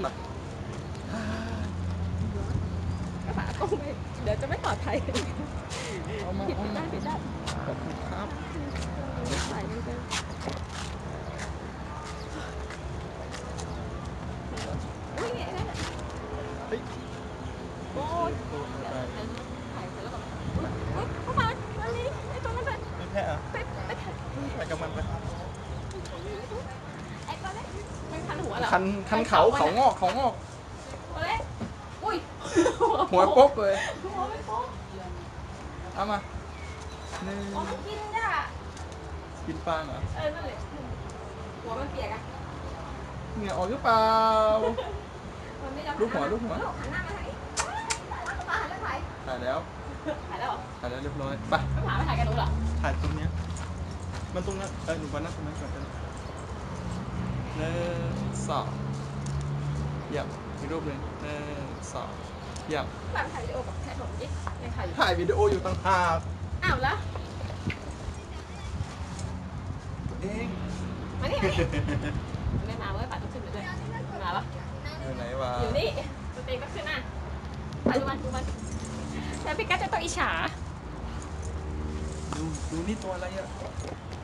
กระบะก็ไม่เดี๋ยวจะไม่ปลอดภัยผิดได้ผิดได้ขอบคุณครับใส่มันเป็นอุ้ยไงนั่นแหละ เฮ้ย โอ้ยถ่ายเสร็จแล้วแบบเข้ามาวันนี้ไอ้ตัวนั้นไป ไม่แพ้เหรอ ไปถ่าย ไปกับมันไป ไอ้ตัวเล็กมันคันหัวเหรอ คันเขางอกตัวเล็กอุ้ย หัวโป๊กเลย หัวไม่โป๊ก เอามานี่ อ๋อมันกินจ้ะ กินฟางเหรอ นั่นแหละหัวมันเปียกอะ เหงื่อออกหรือเปล่า มันไม่ยอม ลูกหัว หันหน้ามาถ่ายมาหันหน้าถ่าย ถ่ายแล้ว ถ่ายแล้วเหรอ ถ่ายแล้วเรียบร้อยไป ต้องหามาถ่ายกันดูเหรอ ถ่ายตรงเนี้ยมันตรงนั้นหนูมานั่งตรงนั้นก่อนกัน1 2เยี่ยมอีกรูปหนึ่ง1 2เยี่ยม แบบถ่ายวิดีโอกับแค่ผมดิยังถ่ายอยู่ ถ่ายวิดีโออยู่ต่างหาก อ้าวแล้ว เอง มานี่ไม่มาเว้ยป่าต้องขึ้นไปด้วยมาปะ อยู่ไหนวะ อยู่นี่สเต็กก็ขึ้นน่ะไปดูมันแล้วพี่กัสจะต้องอิจฉา ดูนี่ตัวอะไรอ่ะ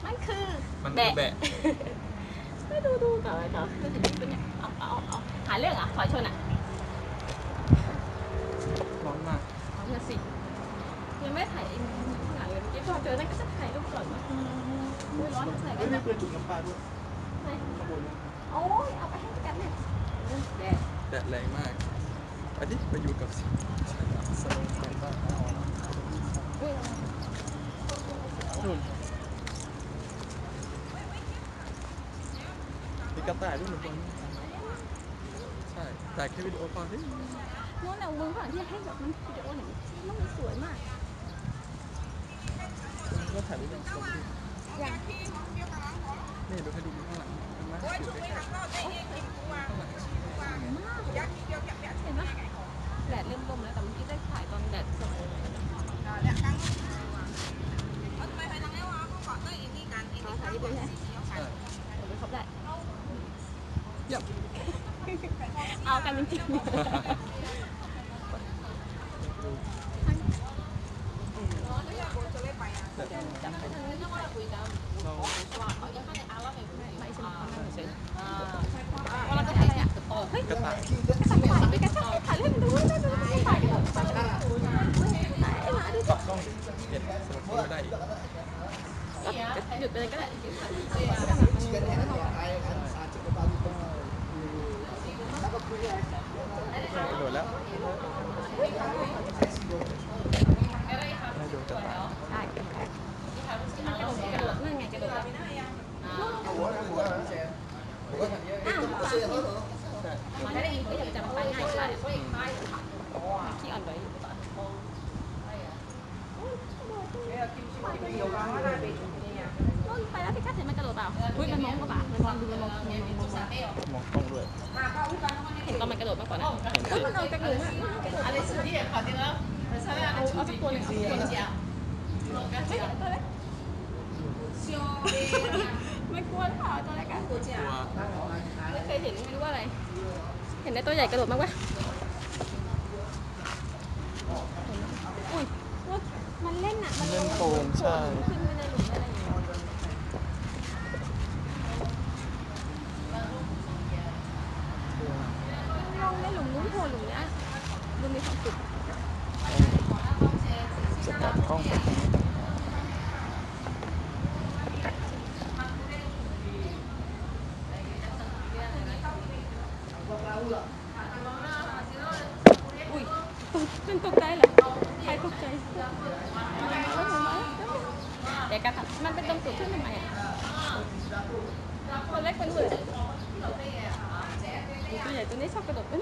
มันคือ มันคือแบะ ไม่ดูก่อนก็เห็นเป็นเนี่ยเอาหาเรื่องอ่ะถอยชนอ่ะ ร้อนมาก เอาเถอะสิยังไม่ถ่ายข้างหลังเลยเมื่อกี้พอเจอนั่นก็จะถ่ายรูปก่อนว่าร้อนถ่ายกั เฮ้ย น มีปืนจุดน้ำปลาด้วย ไหน ข้างบนนู้น โอ้ยเอาไปให้พี่กัสเนี่ยแดด แดดแรงมากไปดิไปอยู่กับสโลว์แซนบ้างนู่นมีกระต่ายด้วยหนึ่งตัวใช่แต่แค่วิดีโอก่อนดิ นู้นน่ะมึงก่อนที่ให้แบบมันวิดีโอเห็นต้องมันสวยมาก ก็ถ่ายรูปเป็นสมที่ อย่าง นี่ดูให้ดูข้างหลังเห็นไหมอยู่ใกล้ๆข้างหลัง เห็นไหมแดดเริ่มร่มแล้วแต่เมื่อกี้ได้ถ่ายตอนแดดส่องถ่ายญี่ปุ่นใช่ไหม ใช่ ผมไปครบได้ เยี่ยม เอากันจริงๆ จับไปทางนี้ก็มาคุยกัน เรา ไม่ใช่เฉยว่าเราจะถ่ายเนี่ยเฮ้ย กระต่าย ถ่ายไปกันถ่ายเล่นดูถ่ายกันถ่ายไอ้หมาดู ปรับกล้องเห็นสมมติไม่ได้อีก หยุดไปเลยก็ได้กระโดดแล้วให้ดูกระต่าย ใช่กระโดดนั่นไงกระโดดไม่ได้ยินก็อยากจะไปง่ายใช่ขี้อ่อนไปอยู่ป่ะไปแล้วพี่กัสเห็นมันกระโดดเปล่าอุ้ยมันมองกระบะมันมองดูมันมอง มองกล้องด้วย เห็นตอนมันกระโดดมากกว่านะมันเอาจากหนูอ่ะเอาสักตัวหนึ่งเอาตัวหนึ่งไม่ตัวเล็กไม่กลัวหรือเปล่าตัวเล็กอะ ตัว ไม่เคยเห็นไม่รู้ว่าอะไร เห็นในตัวใหญ่กระโดดมากวะอุ้ยมันเล่นอ่ะมัน เล่นโป่งใช่ ขึ้นไปในหลุมอะไรอย่างเงี้ยลงในหลุมนู้นโผล่หลุมเนี้ยดูมีความสุข จะตัดกล้องไปตรงนี้อุ้ยมันตกใจเหรอใครตกใจเด็กกระตับมันเป็นตรงจุดขึ้นทำไมอ่ะคนเล็กเป็นเหมือนตัวใหญ่ตัวนี้ชอบกระโดดม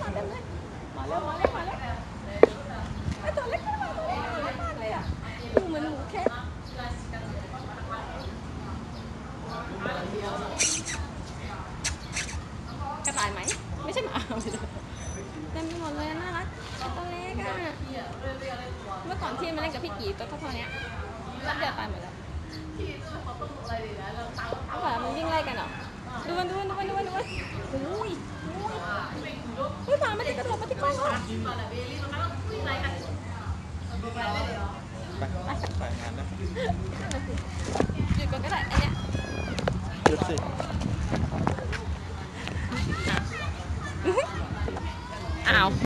าเต็มเลยมาแล้วไอ้ตัวเล็กมากเลยอ่ะดูเหมือนหมูแค่กระต่ายไหมไม่ใช่หมาเต็มไปหมดเลยน่ารักตัวเล็กอ่ะเมื่อก่อนที่มาเล่นกับพี่กีตัวเท่านี้รับเดียวตายหมดแล้วเอาแบบมันวิ่งไล่กันเหรอดูมันอุ้ย ไปงานนะ หยุดก่อนก็ได้อันเนี้ย หยุดสิ